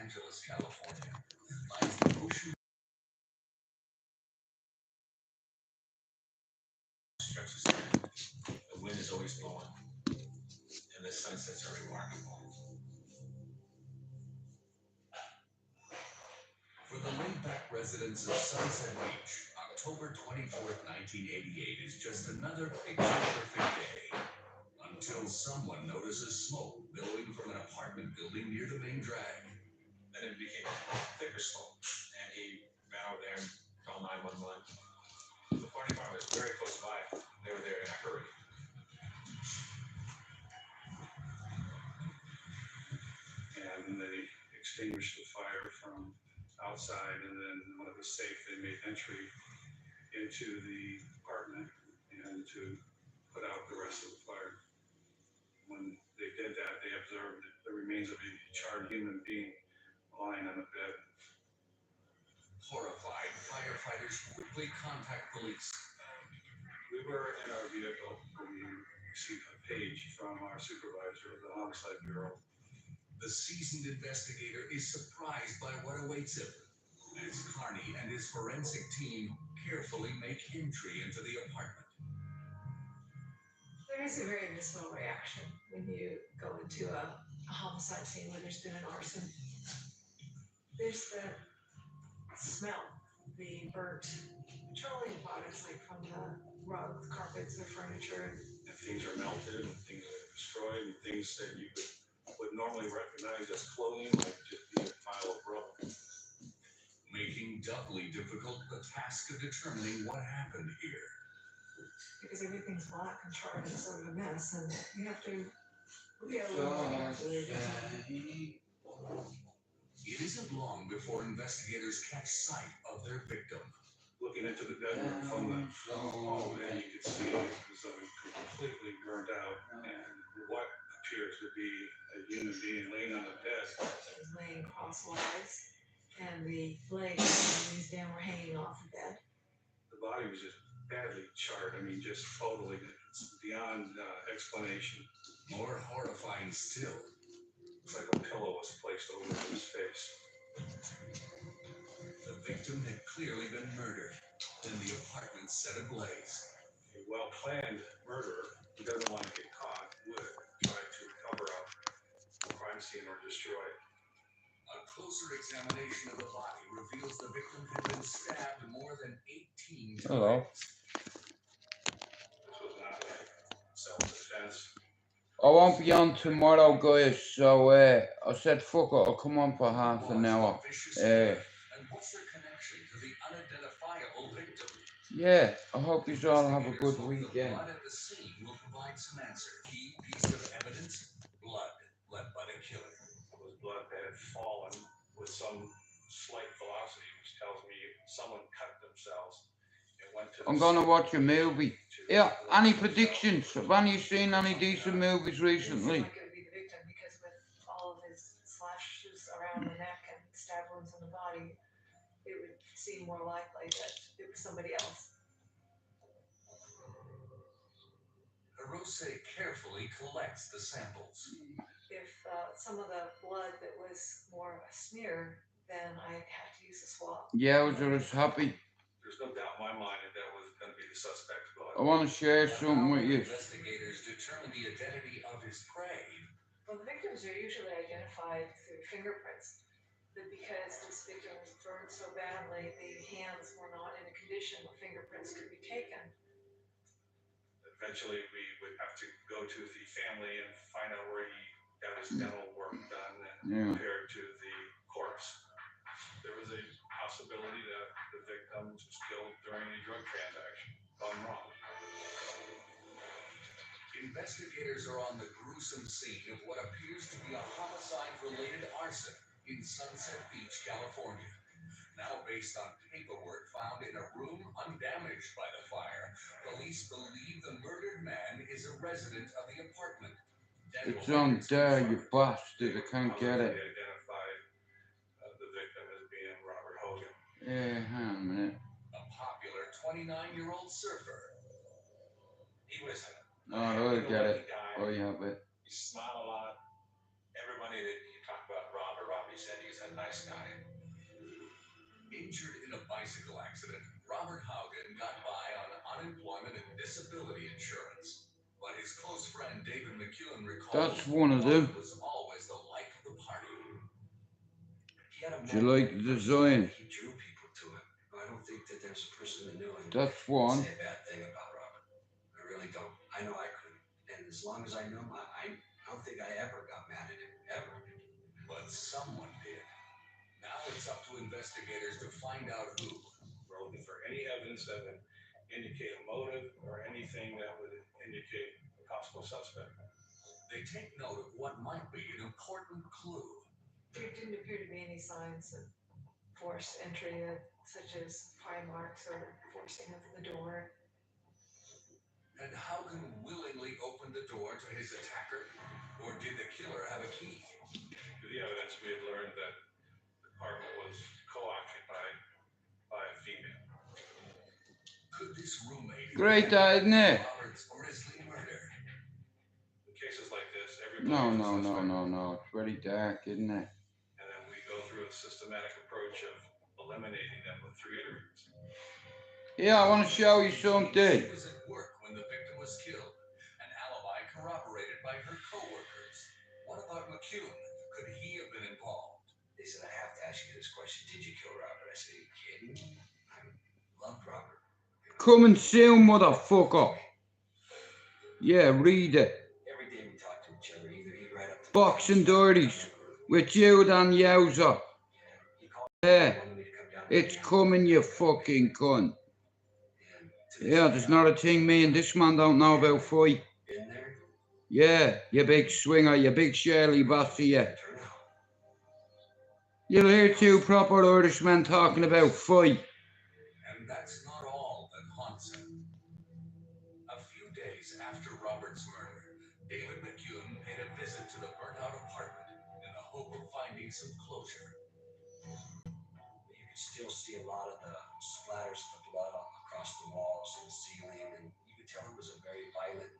Angeles, California, lies the ocean stretches. The wind is always blowing, and the sunsets are remarkable. For the laid-back residents of Sunset Beach, October 24th, 1988 is just another picture-perfect day. Until someone notices smoke billowing from an apartment building near the main drag. Then it became thicker smoke, and he ran over there and called 911. The fire department was very close by. They were there in a hurry. And they extinguished the fire from outside, and then when it was safe, they made entry into the apartment and to put out the rest of the fire. When they did that, they observed the remains of a charred human being lying on a bed. Horrified, firefighters quickly contact police. We were in our vehicle when we received a page from our supervisor of the Homicide Bureau. The seasoned investigator is surprised by what awaits him as Carney and his forensic team carefully make entry into the apartment. There is a very visceral reaction when you go into a homicide scene where there's been an arson. There's the smell, the burnt petroleum products, like from the rugs, carpets, or furniture. And things are melted, and things are destroyed, and things that you would normally recognize as clothing, like just being a pile of rubble. Making doubly difficult the task of determining what happened here. Because everything's black and charred and sort of a mess, and you have to be a little more careful. It isn't long before investigators catch sight of their victim. Looking into the bedroom from the hallway, you could see it was completely burned out, and what appears to be a human being laying on the bed. He was laying crosswise, and the legs and knees down were hanging off the bed. The body was just badly charred. I mean, just totally beyond explanation. More horrifying still, it's like a pillow was placed over his face. The victim had clearly been murdered, then the apartment set ablaze. A well-planned murderer who doesn't want to get caught would try to cover up the crime scene or destroy it. A closer examination of the body reveals the victim had been stabbed more than 18 times. Hello. This was not like self-defense. I won't be on tomorrow, guys, so I said fuck it, I'll come on for half an hour. And what's their connection to the unidentifiable victim? Yeah, I hope you all have a good weekend. The blood at the scene will provide some answer. Key piece of evidence, blood left by the killer. It was blood that had fallen with some slight velocity, which tells me someone cut themselves. I'm gonna watch a movie. Yeah, any predictions? Have any seen any decent movies recently? It would be the victim, because with all of his slashes around the neck and stab wounds on the body, it would seem more likely that it was somebody else. Hirose carefully collects the samples. If some of the blood that was more of a smear, then I had to use a swab. Yeah, I was happy. There's no doubt in my mind that was going to be the suspect's blood. I want to share something with you. Investigators determine the identity of his prey. Well, the victims are usually identified through fingerprints, but because this victim was burned so badly, the hands were not in a condition where fingerprints could be taken. Eventually, we would have to go to the family and find out where he got his dental work done and compared to the corpse. There was a possibility that the victim was killed during a drug transaction gone wrong. Investigators are on the gruesome scene of what appears to be a homicide-related arson in Sunset Beach, California. Now based on paperwork found in a room undamaged by the fire, police believe the murdered man is a resident of the apartment. It's on there, you bastard. I can't get it. The victim as being Robert Hogan. Yeah, hang on a minute. A popular 29-year-old surfer. He was Oh, I get it. Oh, yeah, but he smiled a lot. Everybody that you talk about Robbie said he was a nice guy. Injured in a bicycle accident, Robert Haugen got by on unemployment and disability insurance. But his close friend David McEwen recalled That's one of them. was always the life of the party. Do you like the design? He drew people to it. I don't think that there's a person that knew him. That's one. Say a bad thing about Robert. I really don't. I know I couldn't. And as long as I know him, I don't think I ever got mad at him. Ever. But someone did. Now it's up to investigators to find out who. We're looking for any evidence that would indicate a motive or anything that would indicate a possible suspect. They take note of what might be an important clue. There didn't appear to be any signs of forced entry, such as pry marks or forcing of the door. And Haugen willingly opened the door to his attacker? Or did the killer have a key? Through the evidence, we had learned that the apartment was co-occupied by a female. Could this roommate Great, isn't it? Robert's grisly murder? In cases like this, everybody No, is a no, no, suspect. no, no. It's very dark, isn't it? And then we go through a systematic approach of eliminating them with 3 interviews. Yeah, I want to show you something. She was at work when the victim was killed. An alibi corroborated by her co-workers. What about McEwen? Could he have been involved? They said, I have to ask you this question. Did you kill Robert? I said, are you kidding? I loved Robert. Coming soon, motherfucker. Yeah, read it. Every day we talked to each other. Either he'd write up to Boxing Dirties with you and Yowza. He called Yeah, wanted me to come down. it's coming, you fucking cunt. And to this Yeah, day, there's not a thing me and this man don't know about fight. been there. Yeah, you big swinger, you big Shirley bossy, yeah. Turn out. You'll hear 2 proper Irishmen talking about fight. And that's not all that haunts him. A few days after Robert's murder, David McEwen paid a visit to the burnt-out apartment in the hope of finding some closure. You could still see a lot of the splatters of the blood across the walls and the ceiling, and you could tell it was a very violent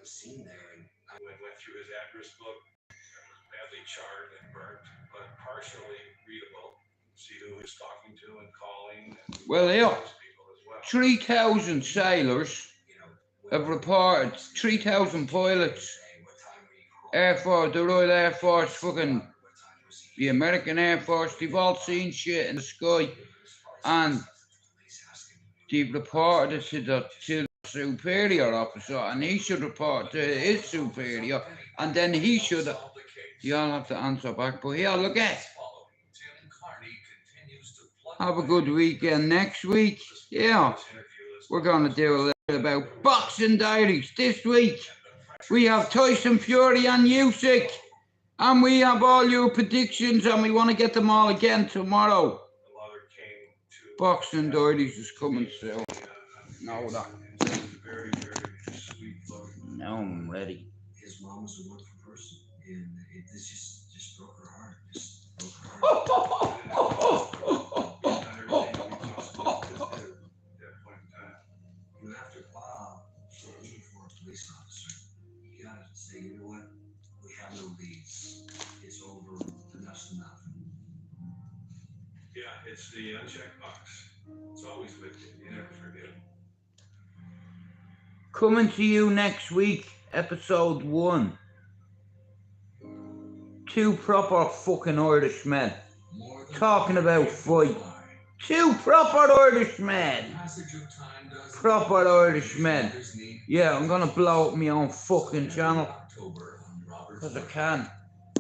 scene there. And I went through his address book. It was badly charred and burnt, but partially readable. See who he's talking to and calling. And Well, yeah. those people as well. 3,000 sailors you know, have reported, 3,000 pilots, what time were you calling? Air Force, the Royal Air Force, fucking What time was he? the American Air Force, they've all seen shit in the sky, and they've reported it to the superior officer, and he should report to his superior, and then he should. You all have to answer back, but here, look at. Have a good weekend next week. Yeah, we're gonna do a little bit about boxing diaries this week. We have Tyson Fury and Usyk, and we have all your predictions, and we want to get them all again tomorrow. The mother came to Boxing diaries is coming soon. Know that. very, very sweet look. Now I'm ready. His mom was a wonderful person, and this just broke her heart. Just broke her heart. You know, after Bob, even for a police officer, you gotta say, you know what? We have no leads. It's over. Enough's enough. Yeah, it's the unchecked box. It's always with you. You never forget. Coming to you next week, episode 1. 2 proper fucking Irishmen talking about fight. 2 proper Irishmen. Proper Irishmen. Yeah, I'm gonna blow up my own fucking channel. Because I can.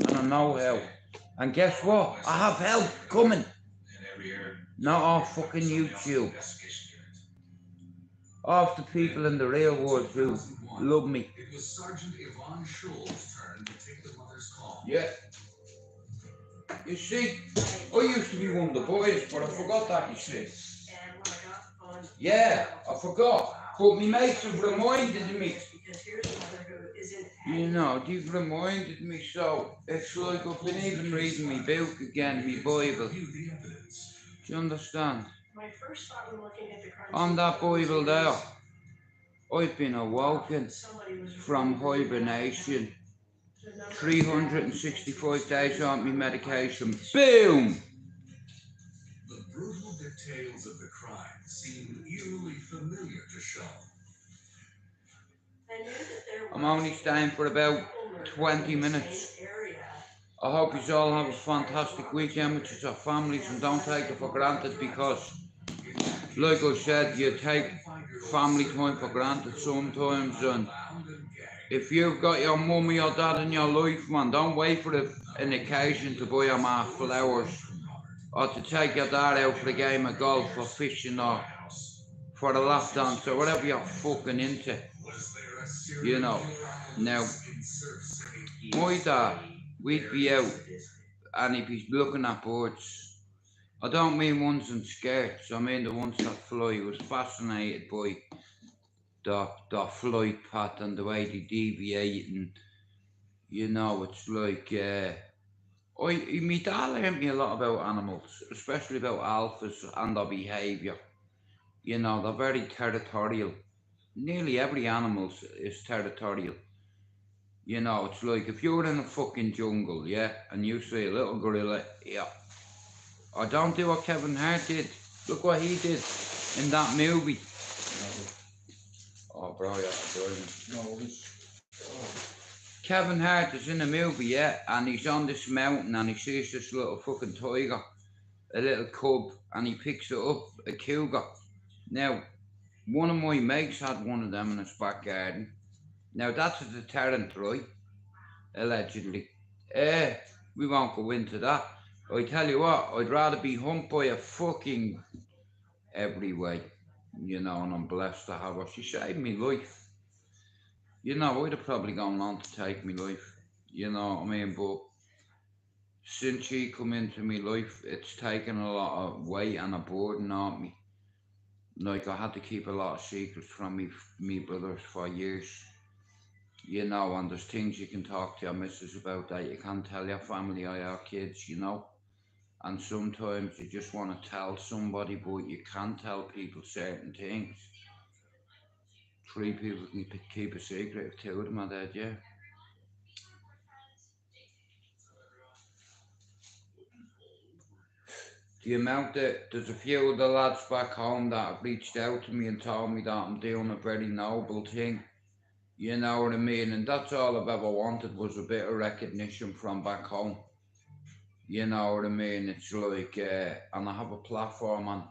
And I know how. And guess what? I have help coming. Not off fucking YouTube. Off the people in the real world who love me. It was Sergeant Yvonne Schul's turn to take the mother's call. Yeah. You see, I used to be one of the boys, but I forgot that, you see. And when I got on. Yeah, I forgot. But my mates have reminded me. Because here's another who isn't. You know, they've reminded me, so it's like I've been even reading my book again, my Bible. Do you understand? My first thought when looking at the crime On that scene was Bible there, I've been awoken somebody was from hibernation. 365 days on my medication. Boom! The brutal details of the crime seem eerily familiar to Shaw. I'm only staying for about 20 minutes. I hope you all have a fantastic weekend with your families and don't take it for granted because, like I said, you take family time for granted sometimes, and if you've got your mum or your dad in your life, man, don't wait for an occasion to buy them flowers or to take your dad out for a game of golf or fishing or for a lap dance or whatever you're fucking into. You know, now, my dad, we'd be out and he'd be looking at birds. I don't mean ones in skirts, I mean the ones that fly. He was fascinated by the flight pattern, the way they deviate, and you know, it's like, my dad learned me a lot about animals, especially about alphas and their behaviour. You know, they're very territorial. Nearly every animal is territorial. You know, it's like if you're in a fucking jungle, yeah, and you see a little gorilla, yeah. Or don't do what Kevin Hart did. Look what he did in that movie. Oh, bro, yeah, Kevin Hart is in a movie, yeah, and he's on this mountain and he sees this little fucking tiger, a little cub, and he picks it up, a cougar. Now, one of my mates had one of them in his back garden. Now, that's a deterrent, right? Allegedly. We won't go into that. I tell you what, I'd rather be humped by a fucking every way, you know, and I'm blessed to have her. She saved me life. You know, I'd have probably gone on to take me life, you know what I mean, but since she come into me life, it's taken a lot of weight and a burden on me. Like, I had to keep a lot of secrets from me brothers for years. You know, and there's things you can talk to your missus about that you can't tell your family or your kids, you know. And sometimes you just want to tell somebody, but you can't tell people certain things. 3 people can keep a secret if 2 of them are dead, yeah. The amount that there's a few of the lads back home that have reached out to me and told me that I'm doing a very noble thing. You know what I mean? And that's all I've ever wanted, was a bit of recognition from back home. You know what I mean? It's like, and I have a platform, and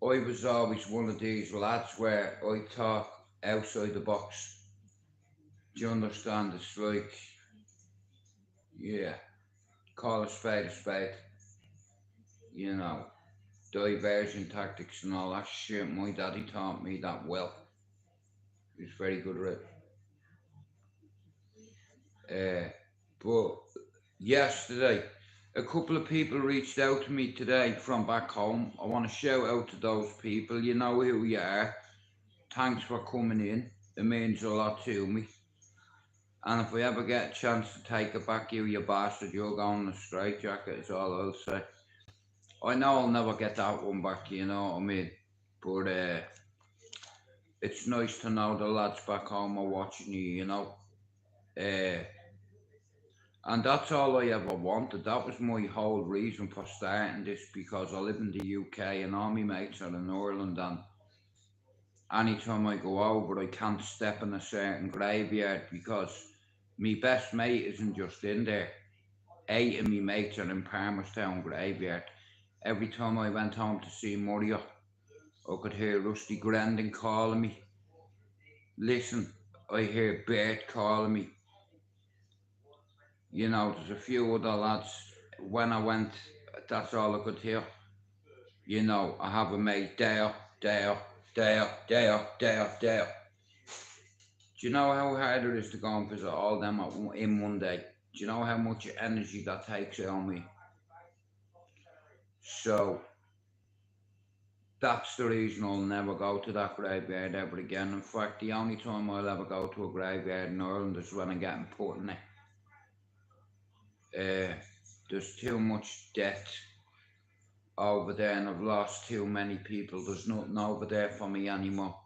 I was always one of these lads where I talk outside the box. Do you understand? It's like, yeah, call a spade a spade. You know, diversion tactics and all that shit. My daddy taught me that well. He was very good at it. But yesterday, a couple of people reached out to me today from back home. I want to shout out to those people. You know who you are. Thanks for coming in. It means a lot to me. And if we ever get a chance to take it back, you bastard, you're going in a straitjacket, is all I'll say. I know I'll never get that one back, you know what I mean? But it's nice to know the lads back home are watching you, you know? And that's all I ever wanted. That was my whole reason for starting this, because I live in the UK and all my mates are in Ireland, and anytime I go over, I can't step in a certain graveyard because my best mate isn't just in there. 8 of my mates are in Palmerstown graveyard. Every time I went home to see Mario, I could hear Rusty Grandin calling me. Listen, I hear Bert calling me. You know, there's a few other lads. When I went, that's all I could hear. You know, I have a mate there. Do you know how hard it is to go and visit all them in one day? Do you know how much energy that takes on me? So, that's the reason I'll never go to that graveyard ever again. In fact, the only time I'll ever go to a graveyard in Ireland is when I'm getting put in it. There's too much death over there, and I've lost too many people. There's nothing over there for me anymore.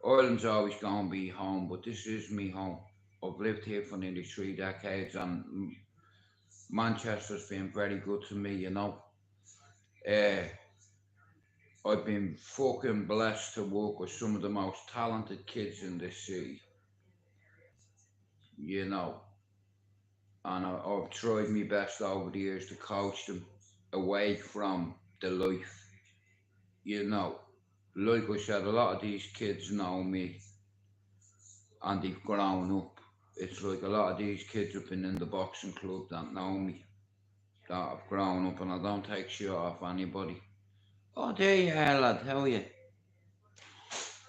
Ireland's always going to be home, but this is me home. I've lived here for nearly 3 decades, and Manchester's been very good to me, you know. I've been fucking blessed to work with some of the most talented kids in this city, you know. And I've tried my best over the years to coach them away from the life, you know. Like I said, a lot of these kids know me and they've grown up. It's like a lot of these kids have been in the boxing club that know me, that have grown up, and I don't take shit off anybody. Oh, there you are, lad. How are you?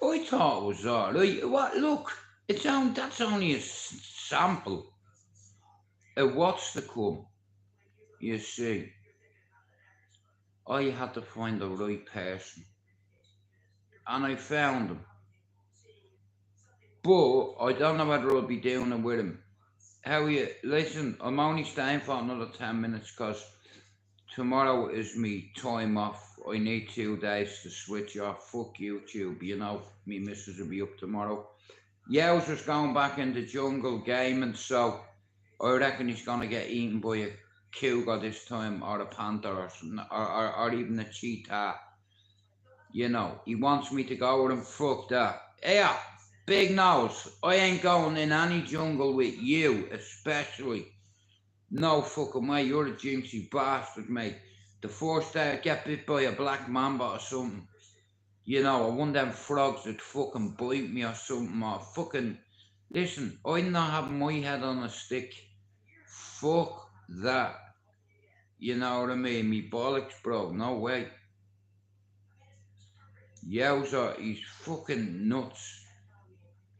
I thought it was alright. What? Look, that's only a sample of what's to come. You see, I had to find the right person, and I found him. But I don't know whether I'll be doing it with him. How are you? Listen, I'm only staying for another 10 minutes because tomorrow is me time off. I need 2 days to switch off. Fuck YouTube, you know. Me missus will be up tomorrow. Yowzer's going back in the jungle gaming, so I reckon he's going to get eaten by a cougar this time, or a panther, or even a cheetah. You know, he wants me to go with him. Fuck that. Yeah, big nose. I ain't going in any jungle with you, especially. No fucking way. You're a jinxie bastard, mate. The first day I get bit by a black mamba or something, you know, or one of them frogs that fucking bite me or something, or fucking... Listen, I'm not having my head on a stick. Fuck that. You know what I mean? Me bollocks, bro. No way. Yowza, he's fucking nuts.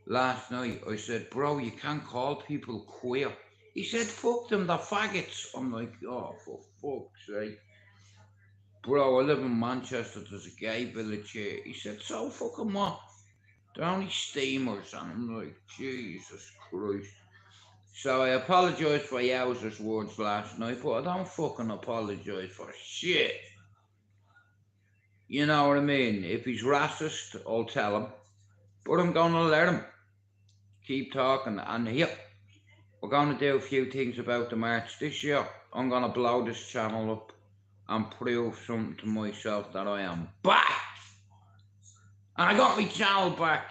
Last night I said, bro, you can't call people queer. He said, fuck them, they're faggots. I'm like, oh, for fuck's sake. Bro, I live in Manchester, there's a gay village here. He said, so fucking what? They're only steamers. And I'm like, Jesus Christ. So I apologise for Yowzer's words last night, but I don't fucking apologise for shit. You know what I mean? If he's racist, I'll tell him. But I'm gonna let him keep talking. And here, we're gonna do a few things about the march this year. I'm gonna blow this channel up and prove something to myself that I am back. And I got my channel back.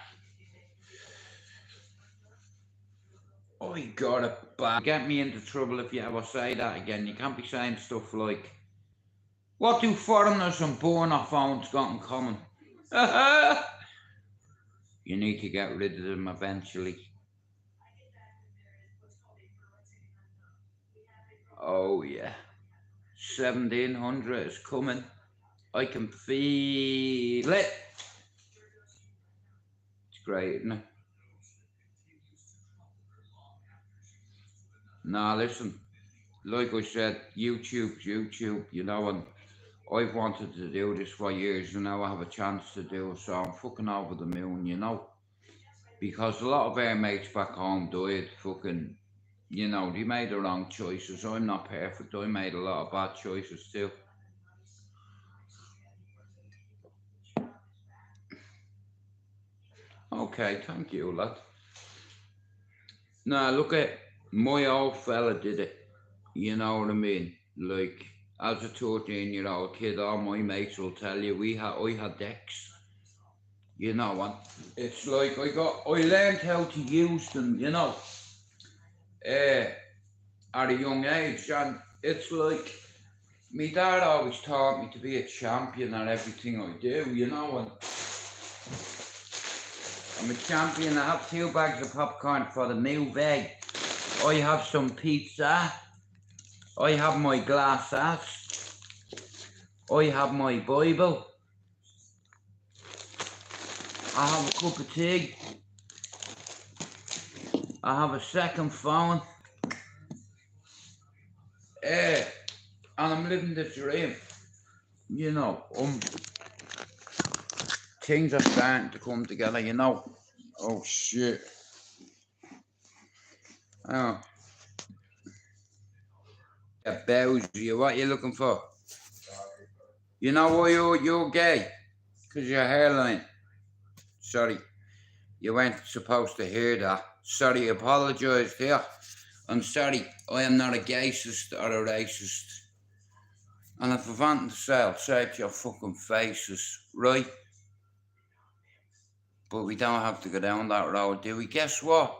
Oh, you got it back. Get me into trouble if you ever say that again. You can't be saying stuff like, what do foreigners and burner phones got in common? You need to get rid of them eventually. Oh yeah. 1700 is coming. I can feel it. It's great, isn't it? Nah, listen. Like I said, YouTube's YouTube, you know, and I've wanted to do this for years, and now I have a chance to do it, so I'm fucking over the moon, you know. Because a lot of our mates back home died fucking, you know, they made the wrong choices. I'm not perfect, I made a lot of bad choices too. Okay, thank you, lad. Nah, look at my old fella did it. You know what I mean? Like, as a 13-year-old kid, all my mates will tell you, I had decks. You know, and it's like I learned how to use them, you know, at a young age. And it's like, my dad always taught me to be a champion at everything I do, you know, and I'm a champion. I have 2 bags of popcorn for the movie. I have some pizza. I have my glasses. I have my Bible. I have a cup of tea. I have a second phone. And I'm living the dream. You know, things are starting to come together, you know. Oh shit. Oh. Yeah, Bowsy, what are you looking for? You know why you're gay? Because your hairline. Sorry, you weren't supposed to hear that. Sorry, apologise here. I'm sorry, I am not a gayist or a racist. And if I want to sell, say it to your fucking faces, right? But we don't have to go down that road, do we? Guess what?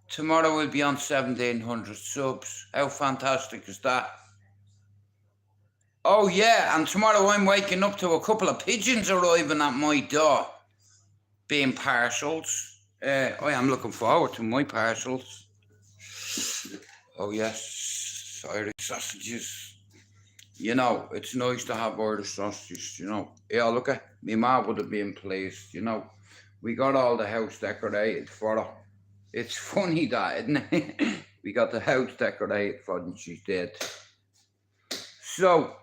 Tomorrow we'll be on 1,700 subs. How fantastic is that? Oh yeah, and tomorrow I'm waking up to a couple of pigeons arriving at my door, being parcels. I am looking forward to my parcels. Oh yes, Irish sausages. You know, it's nice to have Irish sausages, you know. Yeah, look at me ma would have been pleased, you know. We got all the house decorated for her. It's funny that, isn't it? We got the house decorated for her and she's dead. So,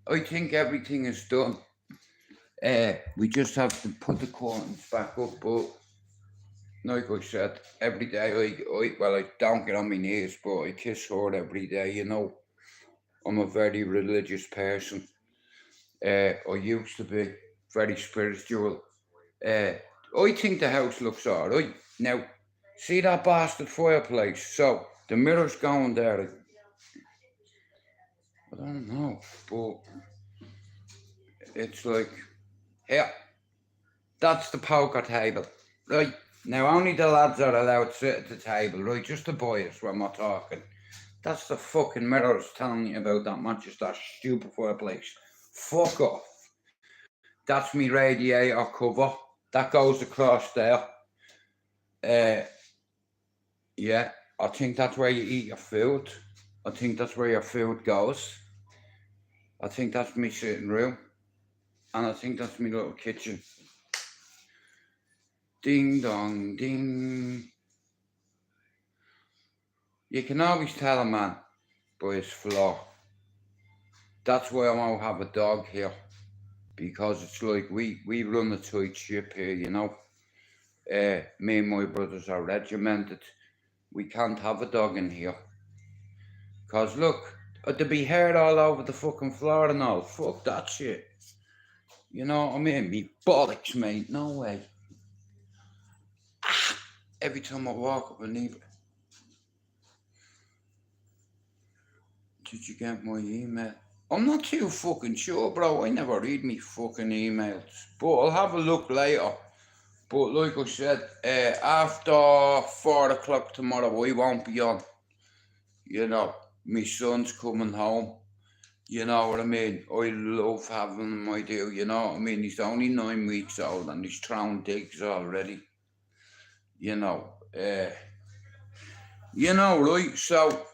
I think everything is done. We just have to put the curtains back up, but like I said, every day I don't get on my knees, but I kiss her every day, you know. I'm a very religious person. I used to be very spiritual. I think the house looks alright. Now, see that bastard fireplace? So, the mirror's going there. I don't know, but it's like, here, that's the poker table, right? Now, only the lads are allowed to sit at the table, right? Just the boys when we're talking. That's the fucking mirrors telling you about that, not just that stupid fireplace. Fuck off. That's me radiator cover. That goes across there. Yeah, I think that's where you eat your food. I think that's where your food goes. I think that's me sitting room. And I think that's me little kitchen. Ding dong ding. You can always tell a man by his flaw. That's why I won't have a dog here. Because it's like we run a tight ship here, you know. Me and my brothers are regimented. We can't have a dog in here. Because look, to be hair all over the fucking floor and all. Fuck that shit. You know what I mean? Me bollocks, mate. No way. Every time I walk up a neighbour. Did you get my email? I'm not too fucking sure, bro. I never read me fucking emails. But I'll have a look later. But like I said, after 4 o'clock tomorrow, I won't be on. You know, my son's coming home. You know what I mean? I love having him, I do. You know what I mean? He's only 9 weeks old and he's throwing digs already. You know, right? So,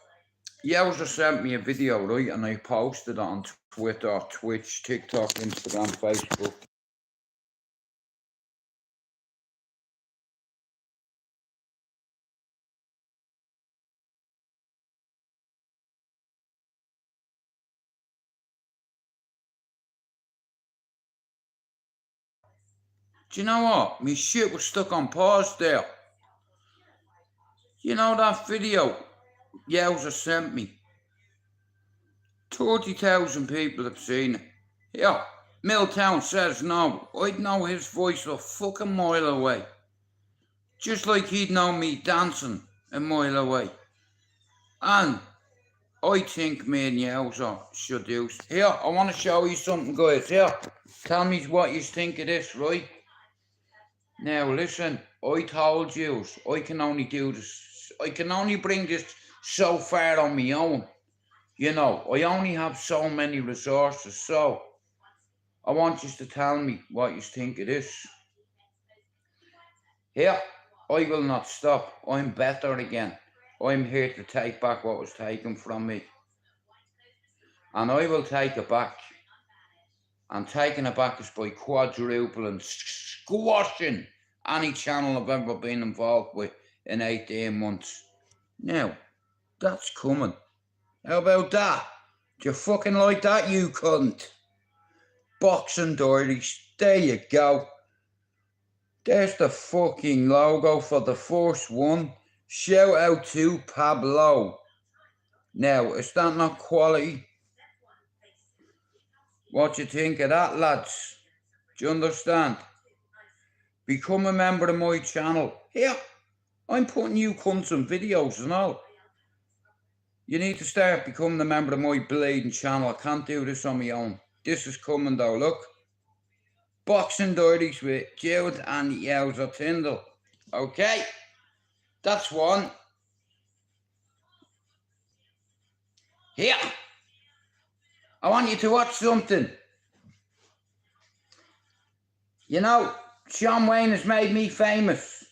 Yowza sent me a video, right? And I posted it on Twitter, Twitch, TikTok, Instagram, Facebook. Do you know what? My shit was stuck on pause there. You know that video Yowza sent me? 30,000 people have seen it. Yeah, Milltown says no. I'd know his voice a fucking mile away. Just like he'd know me dancing a mile away. And I think me and Yowza should do. Here, I want to show you something, guys. Here, tell me what you think of this, right? Now, listen, I told you, I can only do this. I can only bring this so far on my own. You know, I only have so many resources, so I want you to tell me what you think of this. Here, I will not stop. I'm better again. I'm here to take back what was taken from me. And I will take it back. And taking it back is by quadrupling, squashing any channel I've ever been involved with in 18 months. Now, that's coming. How about that? Do you fucking like that, you cunt? Boxing Diaries. There you go. There's the fucking logo for the first one. Shout out to Pablo. Now, is that not quality? What do you think of that, lads? Do you understand? Become a member of my channel. Here, I'm putting you cunts on videos and all. You need to start becoming a member of my bleeding channel. I can't do this on my own. This is coming though, look. Boxing Dirties with Jude and Yowza Tyndall. Okay, that's one. Here, I want you to watch something. You know, Shaun Wayne has made me famous.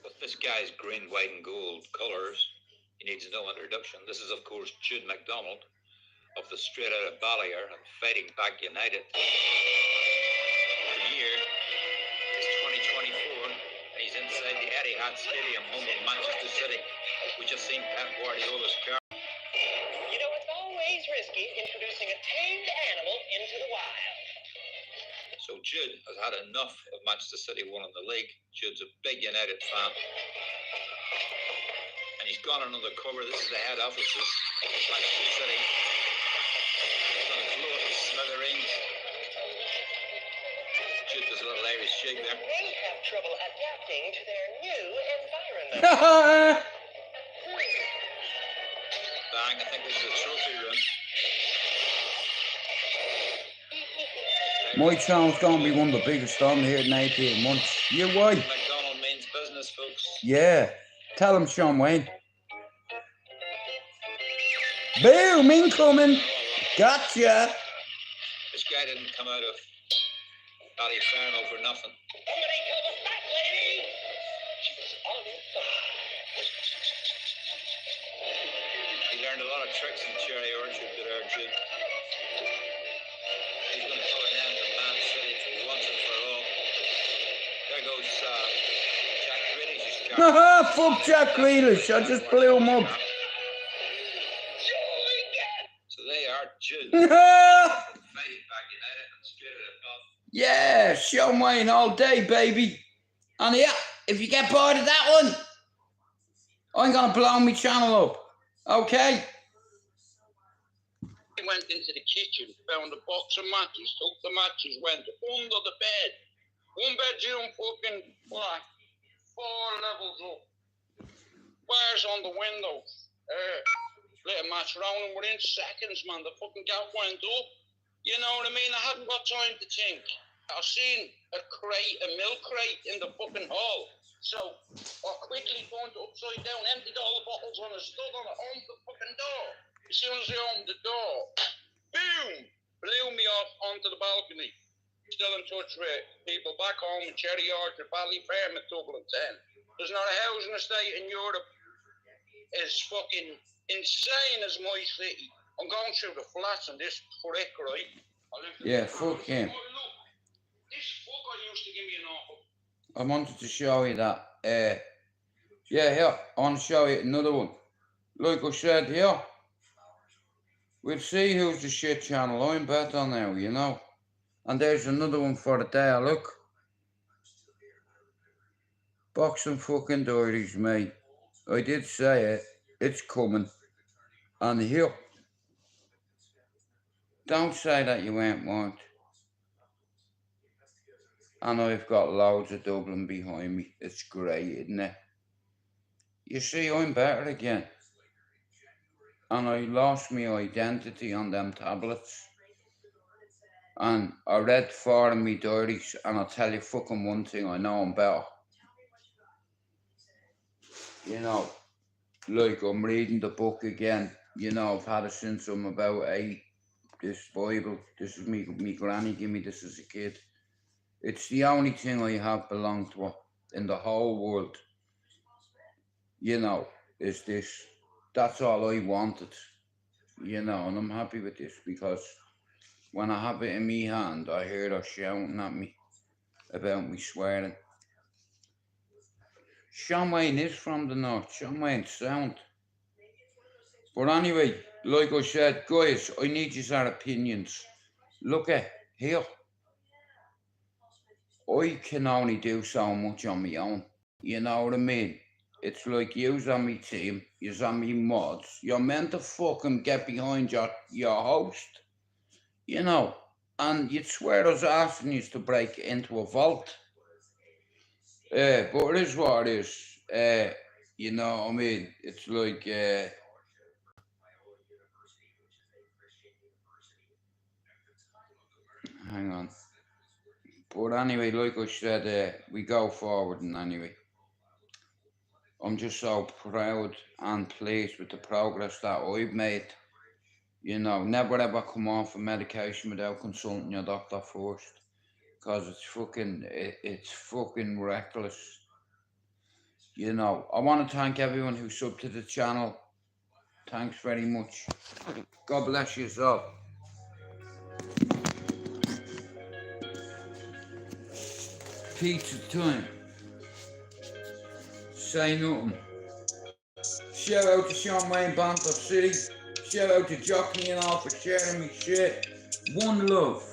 With this guy's green, white and gold colours, he needs no introduction. This is, of course, Jude McDonald of the Straight Out of Ballyer and Fighting Back United. The year is 2024, and he's inside the Etihad Stadium, home of Manchester City. We just seen Pep Guardiola's car. You know, it's always risky introducing a tamed animal into the wild. So Jude has had enough of Manchester City winning the league. Jude's a big United fan. And he's gone on undercover. This is the head offices of Manchester City. He's going to blow up the smithereens. Jude does a little Irish shake there. They have trouble adapting to their new environment. Bang, I think this is a trophy room. My channel's gonna be one of the biggest on here in 18 months. You why? McDonald means business, folks. Yeah. Tell him, Shaun Wayne. Boom, incoming. Gotcha. This guy didn't come out of Ballyferno for nothing. Somebody call the fat lady! She was on fire. He learned a lot of tricks in Cherry Orchard with our Jude. He's going to put an end to Man City for once and for all. There goes Jack Grealish's car. Haha, fuck Jack Grealish. I just blew him up. So they are Jude. Yeah, Fighting Back United and Straight Out of Ballyer. Shaun Wayne all day, baby. And yeah, if you get bored of that one, I'm gonna blow my channel up. Okay? He went into the kitchen, found a box of matches, took the matches, went under the bed. One bedroom fucking, like, 4 levels up. Wires on the windows. Lit a match round and within seconds, man, the fucking gap went up. You know what I mean? I hadn't got time to think. I seen a milk crate in the fucking hall. So I quickly turned it upside down, emptied all the bottles on it, stood on it, opened the fucking door. As soon as I opened the door, boom, blew me off onto the balcony. Still in touch with people back home in Cherry Orchard, Ballyfermot, Dublin 10. There's not a housing estate in Europe as fucking insane as my city. I'm going through the flats in this prick, right? Yeah, fuck him. Look, this fucker used to give me an offer. I wanted to show you that. Yeah, here, I want to show you another one. Like I said here, we'll see who's the shit channel. I'm better now, you know. And there's another one for the day, look. Boxing fucking dirties, mate. I did say it. It's coming. And here. Don't say that you ain't warned. And I've got loads of Dublin behind me. It's great, isn't it? You see, I'm better again. And I lost my identity on them tablets. And I read 4 of me dirties, and I'll tell you fucking one thing, I know I'm better. You know, like I'm reading the book again. You know, I've had it since I'm about 8. This Bible, this is me granny gave me this as a kid. It's the only thing I have belonged to in the whole world. You know, is this. That's all I wanted. You know, and I'm happy with this because when I have it in me hand, I hear her shouting at me about me swearing. Shaun Wayne is from the north. Shaun Wayne's sound. But anyway, like I said, guys, I need your opinions. Look at here. I can only do so much on my own. You know what I mean? It's like you's on my team, you's on me mods. You're meant to fucking get behind your host. You know, and you'd swear us asking you to break into a vault. But it is what it is. You know what I mean? It's like, hang on. But anyway, like I said, we go forward, and anyway, I'm just so proud and pleased with the progress that I've made. You know, never ever come off a medication without consulting your doctor first, because it's fucking reckless. You know, I want to thank everyone who subbed to the channel. Thanks very much. God bless you all. Pizza time. Say nothing. Shout out to Sean Wayne Banter City. Shout out to Jockey and all for sharing me shit. One love.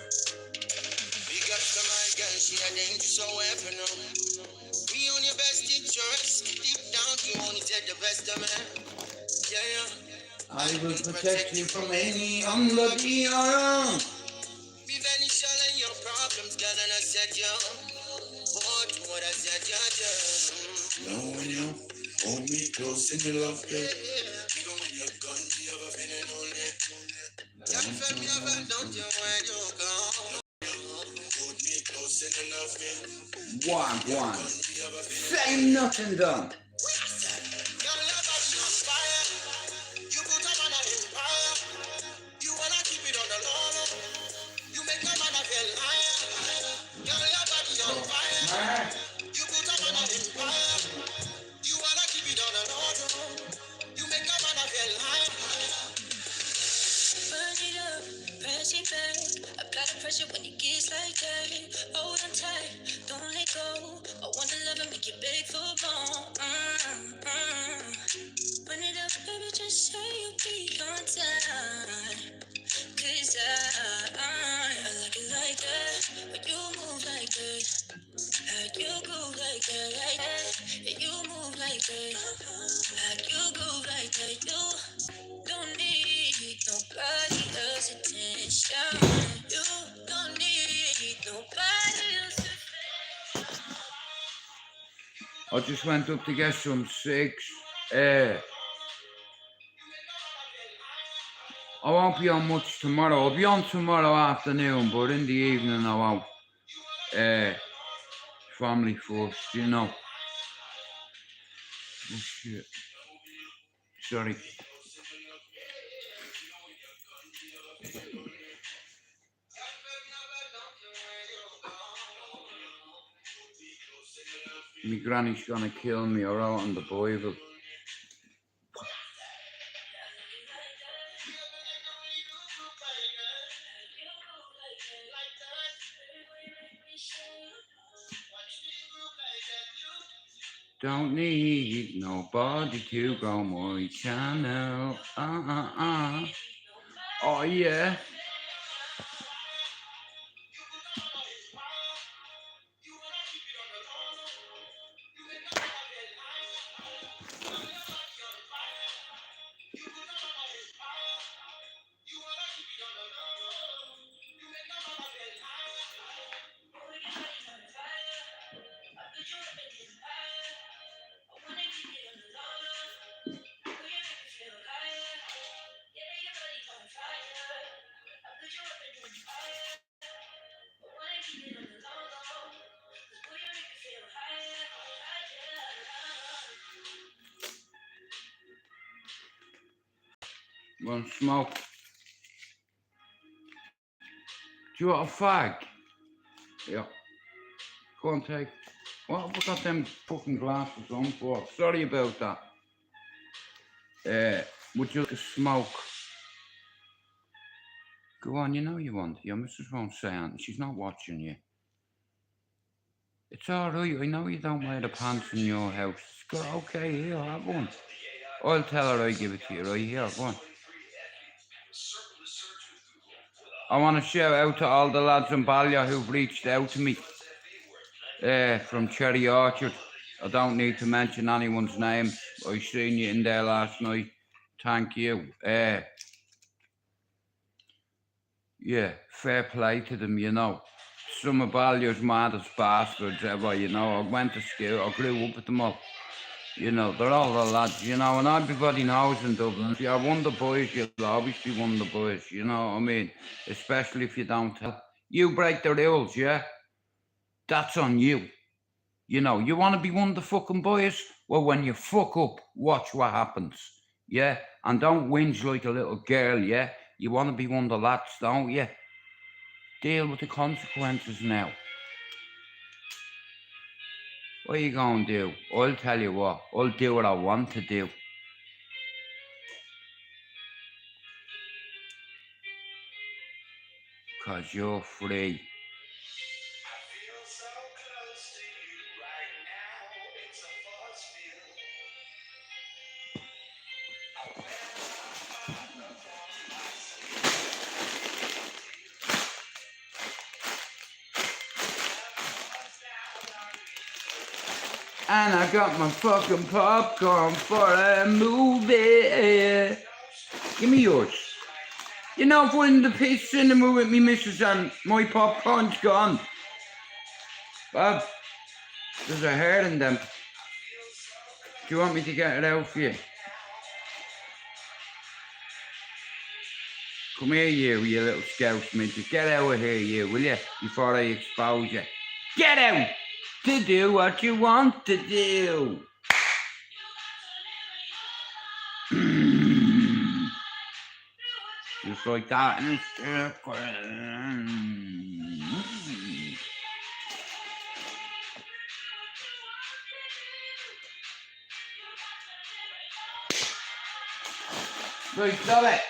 Big up to my girl, she a dangerous so weapon. We on your best interest. Deep down, you only said the best of me. Yeah. I will protect you from any unlucky or wrong. Be very shallow in your problems, girl, and I said you. What I said you. Know when you hold me close and you love me. Even when you're gone, you ever feeling lonely. Tell me about don't you when you go. Hold me close and you love me. One. Say nothing, done. Apply the pressure when it gets like that. Hold on tight, don't let go. I want to love and make you beg for more. Run it up, baby, just say you'll be on time. Cause I like it like that. When you move like that. You go like that. You move like that. You go like that. You don't need nobody else's attention. You don't need nobody else's attention. I just went up to get some cigs. I won't be on much tomorrow. I'll be on tomorrow afternoon, but in the evening I won't. Family first, you know. Oh shit. Sorry. My granny's gonna kill me, or out on the Bible. Don't need nobody to go my channel. Oh yeah. Want smoke? Do you want a fag? Yeah. Go on, take. What have I got them fucking glasses on for? Sorry about that. Would you like to smoke? Go on, you know you want. Your missus won't say anything. She's not watching you. It's alright, I know you don't wear the pants in your house. It's good, okay, here, have one. I'll tell her I give it to you, right here, go on. I want to shout out to all the lads in Ballyer who've reached out to me from Cherry Orchard. I don't need to mention anyone's name. I seen you in there last night. Thank you. Yeah, fair play to them, you know. Some of Ballier's maddest bastards ever, you know. I went to school, I grew up with them all. You know, they're all the lads, you know, and everybody knows in Dublin, if you're one of the boys, you'll always be one of the boys, you know what I mean? Especially if you don't tell. You break the rules, yeah? That's on you. You know, you want to be one of the fucking boys? Well, when you fuck up, watch what happens, yeah? And don't whinge like a little girl, yeah? You want to be one of the lads, don't you? Deal with the consequences now. What are you going to do? I'll tell you what, I'll do what I want to do. Because you're free. And I got my fucking popcorn for a movie. Give me yours. You know, if we're in the piss cinema with me missus and my popcorn's gone. Bob, there's a hair in them. Do you want me to get it out for you? Come here, you little scouse midget. Get out of here, you, will you? Before I expose you. Get out! To do what you want to do. Just like that. Right, stop it.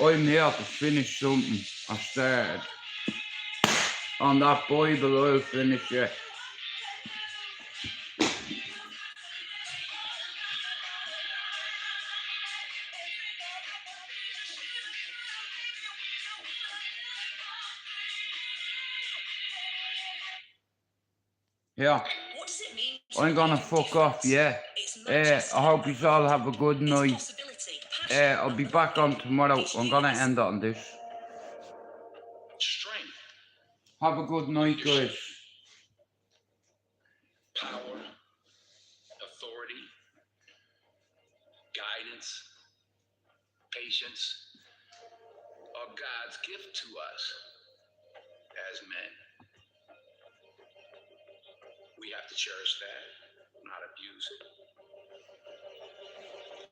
I'm here to finish something I started. On that Bible, I'll finish it. Yeah. I'm gonna fuck off, yeah. I hope you all have a good night. I'll be back on tomorrow. I'm gonna end on this. Strength. Have a good night, guys. Power, authority, guidance, patience are God's gift to us as men. We have to cherish that, not abuse it.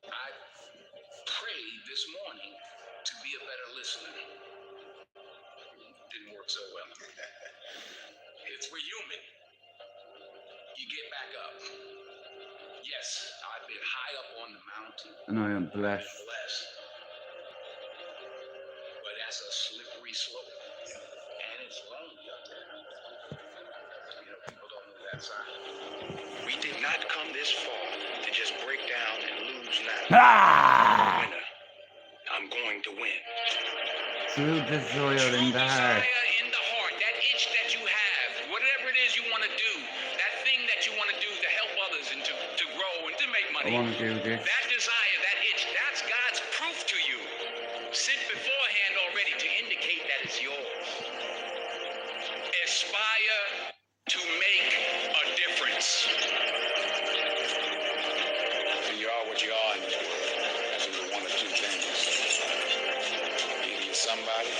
I prayed this morning to be a better listener. Didn't work so well. We're human. You get back up. Yes, I've been high up on the mountain. And I am blessed. But that's a slippery slope. And it's lonely up there. You know, people don't know that side. We did not come this far to just break down and lose now. Ah! Winner. I'm going to win. True desire in the heart. In the heart, that itch that you have, whatever it is you want to do, that thing that you want to do to help others and to grow and to make money. I want to do this. That desire, that itch, that's God's proof to you. Sent beforehand already to indicate that it's yours. Aspire to make a difference. And you are what you are in this world. That's either one or two things. Either you're somebody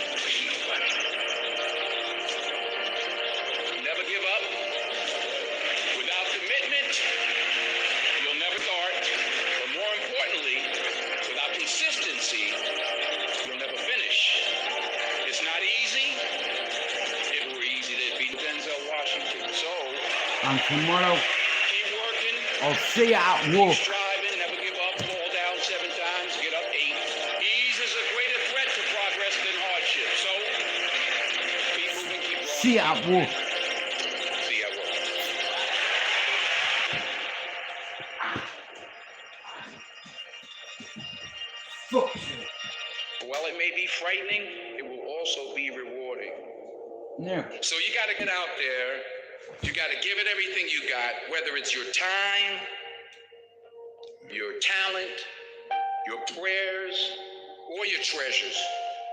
or you're nobody. Never give up. Without commitment, you'll never start. But more importantly, without consistency, you'll never finish. It's not easy. If it were easy, there'd be Denzel Washington. So, And tomorrow, keep working. I'll see you at work. Striving, never give up, fall down 7 times, get up 8. Ease is a greater threat to progress than hardship. So, keep moving, keep growing. See you at work. See you at work. Fuck you. While it may be frightening, it will also be rewarding. Yeah. So you got to get out there. You got to give it everything you got, whether it's your time, your talent, your prayers, or your treasures.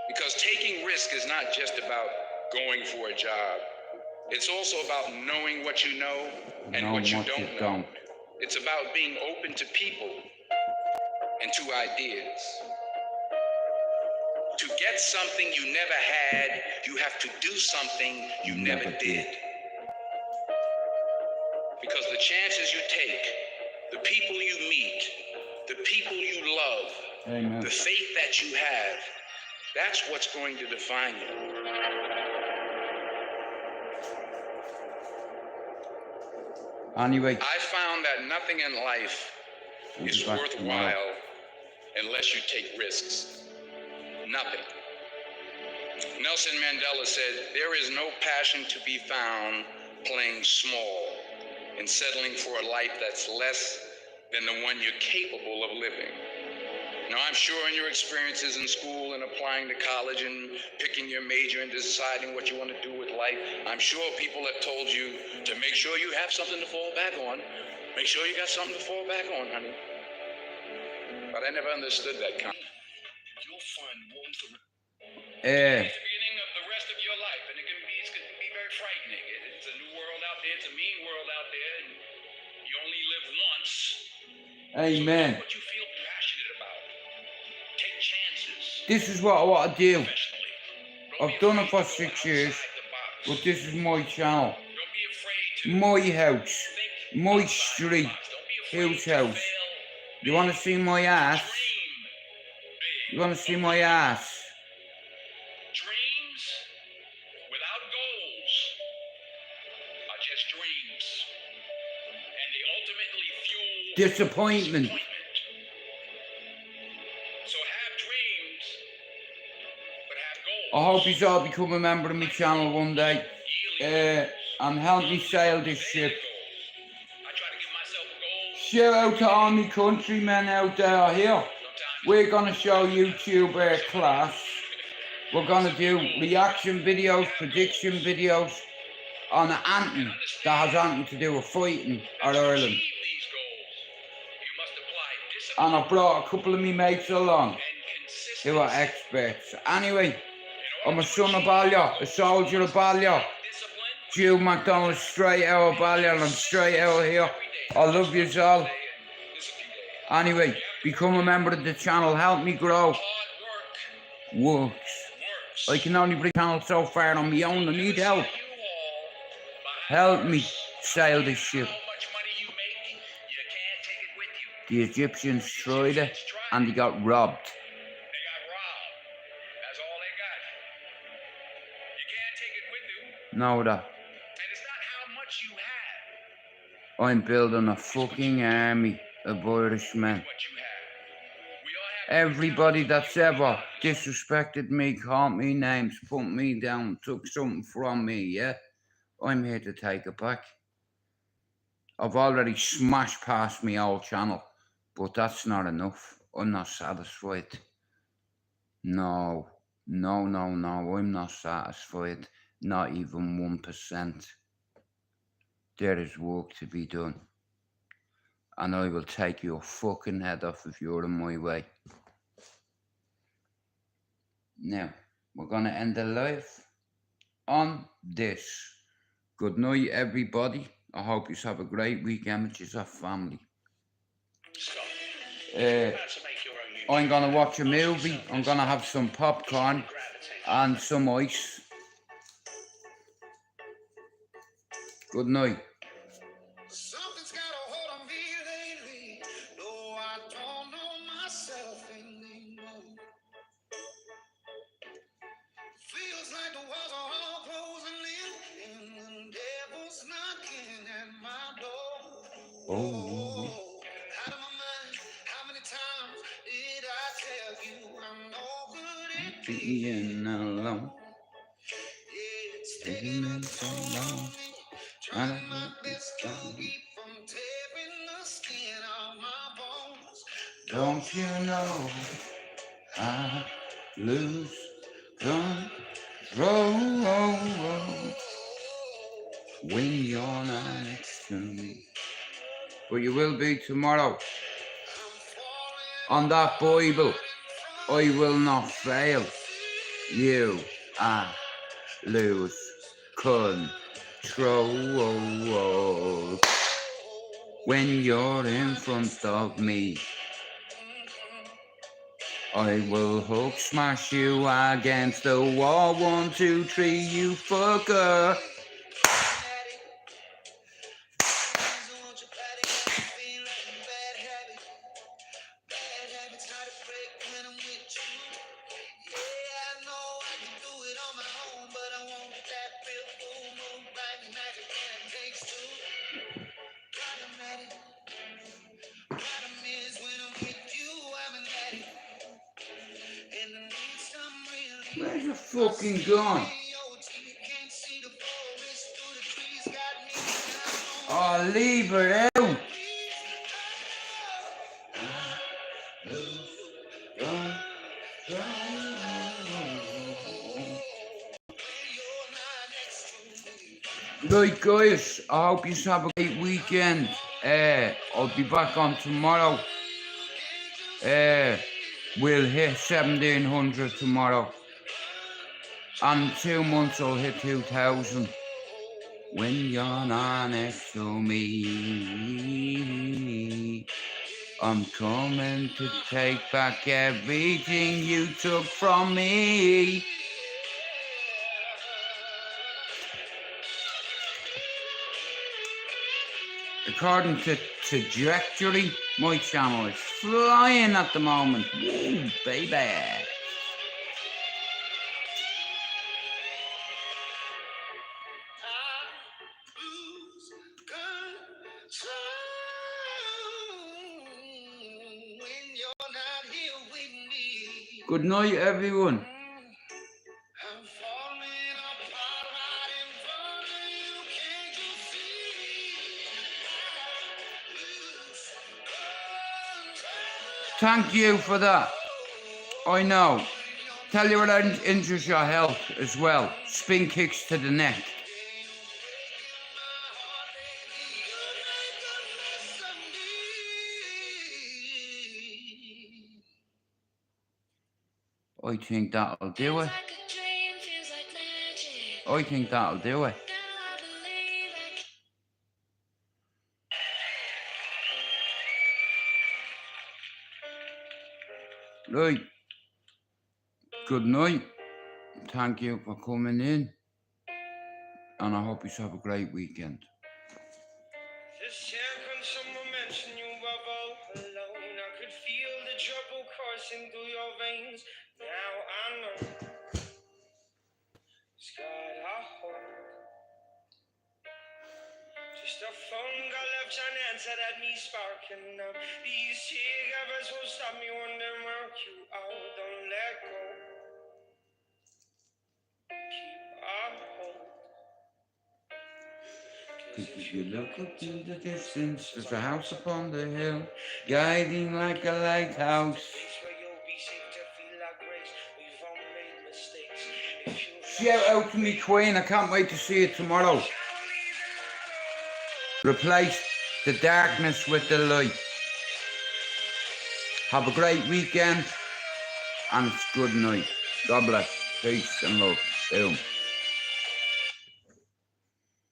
Because taking risk is not just about going for a job. It's also about knowing what you know and what you don't know. It's about being open to people and to ideas. To get something you never had, you have to do something you never did. Because the chances you take, the people you meet, the people you love, Amen. the faith that you have, that's what's going to define you. Anyway, I found that nothing in life is worthwhile unless you take risks. Nothing. Nelson Mandela said, "There is no passion to be found playing small and settling for a life that's less than the one you're capable of living." Now, I'm sure in your experiences in school and applying to college and picking your major and deciding what you want to do with life, I'm sure people have told you to make sure you have something to fall back on. Make sure you got something to fall back on, honey. But I never understood that kind. You'll find warmth at the beginning of the rest of your life, and it can be very frightening. It's a new world out there. It's a mean world out there, and you only live once. Amen. So do what you feel passionate about. Take chances. This is what I want to do. I've done it for 6 years, but this is my channel, my house, my street, whose house. You want to see my ass? You want to see my ass? Dreams without goals are just dreams, and they ultimately fuel Disappointment. So have dreams, but have goals. I hope you all become a member of my channel one day, and help me sail this ship. I try to give myself a goal. Shout out to all my countrymen out there here. We're gonna show YouTube class. We're gonna do reaction videos, prediction videos on anything that has anything to do with fighting or Ireland. And I brought a couple of me mates along who are experts. Anyway, I'm a son of Ballier, a soldier of Ballier. Jude McDonald, straight out of Ballier, and I'm straight out here. I love you all. Anyway, become a member of the channel, help me grow. Works. I can only bring the channel so far on my own, I need help. Help me sail this ship. The Egyptians tried it and they got robbed. Know that. I'm building a fucking army of Irishmen. Everybody that's ever disrespected me, called me names, put me down, took something from me, yeah? I'm here to take it back. I've already smashed past my old channel, but that's not enough. I'm not satisfied. No, I'm not satisfied. Not even 1%. There is work to be done. And I will take your fucking head off if you're in my way. Now, we're going to end the live on this. Good night, everybody. I hope you have a great weekend with your family. I'm going to watch a movie. I'm going to have some popcorn and some ice. Good night. Something's got a hold on me lately. No, I don't know myself anymore. Feels like the walls are all closing in, and the devil's knocking at my door. Oh, out of my mind. How many times did I tell you I'm no good at Being alone. It's taking so long. Trying my best to keep from tearing the skin off my bones. Don't you know I lose control when you're not next to me? But you will be tomorrow on that Bible. I will not fail. You are lose control when you're in front of me. I will hook smash you against the wall. 1, 2, 3, you fucker. Where's the fucking gun? Oh, leave her out. Right, guys, I hope you have a great weekend. I'll be back on tomorrow. We'll hit 1700 tomorrow. And 2 months I'll hit 2000. When you're not next to me, I'm coming to take back everything you took from me. According to trajectory, my channel is flying at the moment. Woo, baby. Good night, everyone. Thank you for that. I know. Tell you what injures your health as well. Spin kicks to the neck. I think that'll do it. I think that'll do it. Right. Good night. Thank you for coming in. And I hope you have a great weekend. This second someone mentioned you were both alone. I could feel the trouble coursing through your veins. Now I know it's got a hold. Just a phone got left unanswered at me sparking up. These cigarettes won't stop me wondering where you are. Don't let go. Keep a hold. If you look up to the distance, there's a house upon the hill, guiding like a lighthouse. Shout out to me queen, I can't wait to see it tomorrow. Replace the darkness with the light. Have a great weekend, and it's good night. God bless. Peace and love. Boom.